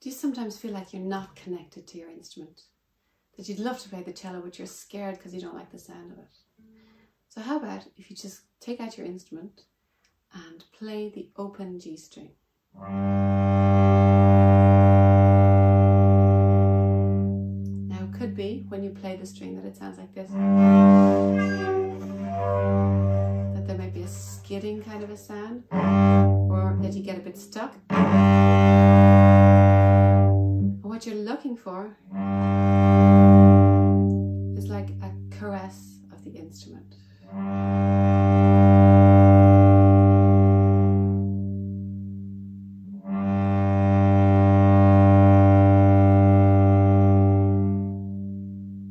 Do you sometimes feel like you're not connected to your instrument? That you'd love to play the cello, but you're scared because you don't like the sound of it? So how about if you just take out your instrument and play the open G string? Now it could be when you play the string that it sounds like this. That there might be a skidding kind of a sound, or that you get a bit stuck. And what you're looking for is like a caress of the instrument.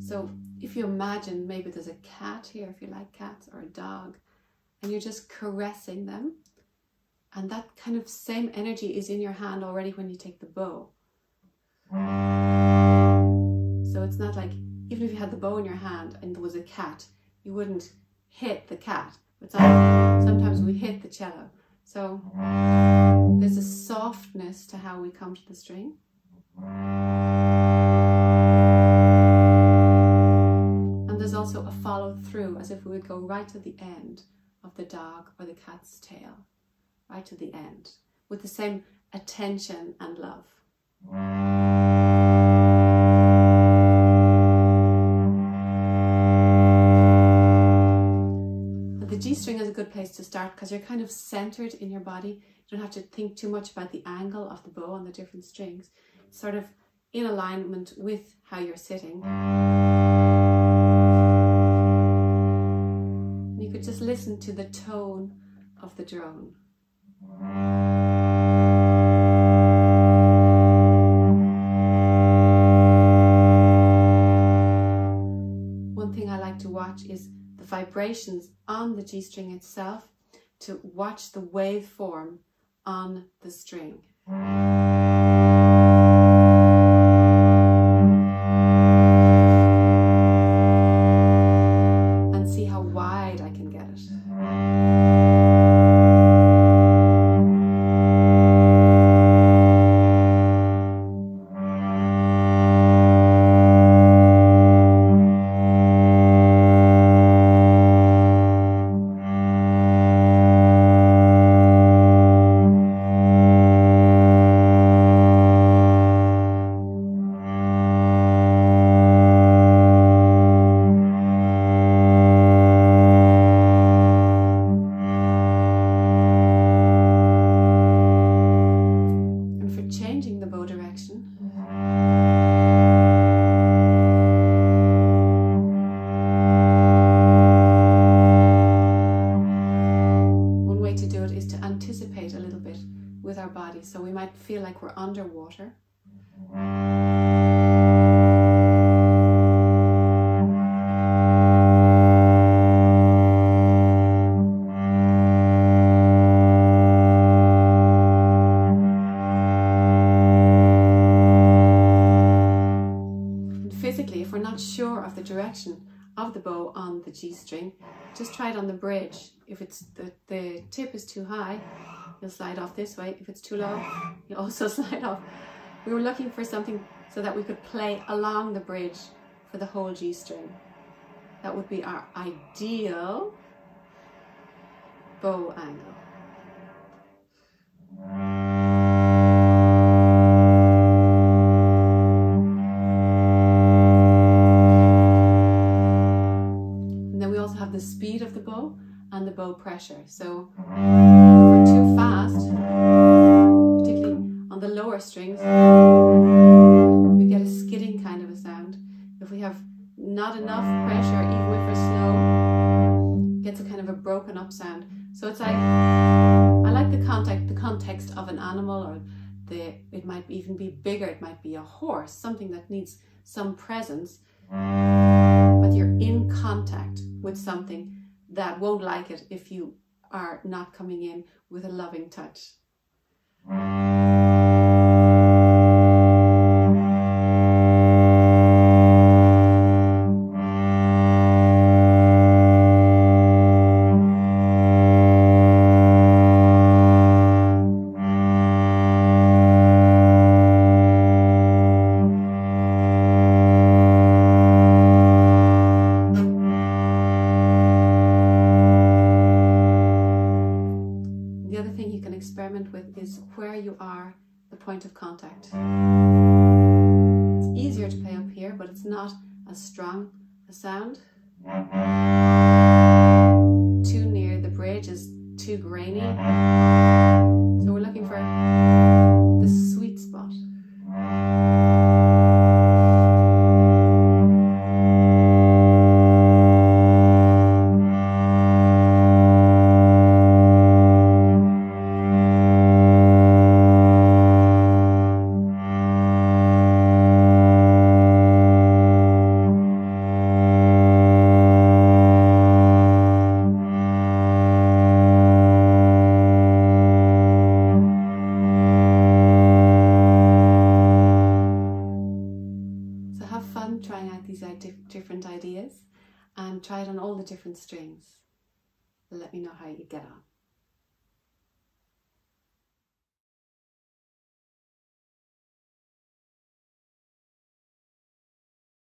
So if you imagine maybe there's a cat here, if you like cats, or a dog, and you're just caressing them, and that kind of same energy is in your hand already when you take the bow. So it's not like, even if you had the bow in your hand and there was a cat, you wouldn't hit the cat. But sometimes we hit the cello. So there's a softness to how we come to the string. And there's also a follow through, as if we would go right to the end of the dog or the cat's tail. Right to the end, with the same attention and love. But the G string is a good place to start because you're kind of centered in your body. You don't have to think too much about the angle of the bow on the different strings. It's sort of in alignment with how you're sitting. And you could just listen to the tone of the drone. One thing I like to watch is the vibrations on the G string itself, to watch the waveform on the string. And see how wide I can get it. So we might feel like we're underwater. And physically, if we're not sure of the direction of the bow on the G string, just try it on the bridge. If it's the tip is too high, you'll slide off this way. If it's too low, you'll also slide off. We were looking for something so that we could play along the bridge for the whole G string. That would be our ideal bow angle. And then we also have the speed of the bow and the bow pressure. So if we're too fast, particularly on the lower strings, we get a skidding kind of a sound. If we have not enough pressure, even if we're slow, it gets a kind of a broken up sound. So it's like, I like the context of an animal, or it might even be bigger, it might be a horse, something that needs some presence, but you're in contact with something that won't like it if you are not coming in with a loving touch. point of contact. It's easier to play up here, but it's not as strong a sound. Too near the bridge is too grainy. So we're looking for the sweet spot. Trying out these different ideas and try it on all the different strings. Let me know how you get on.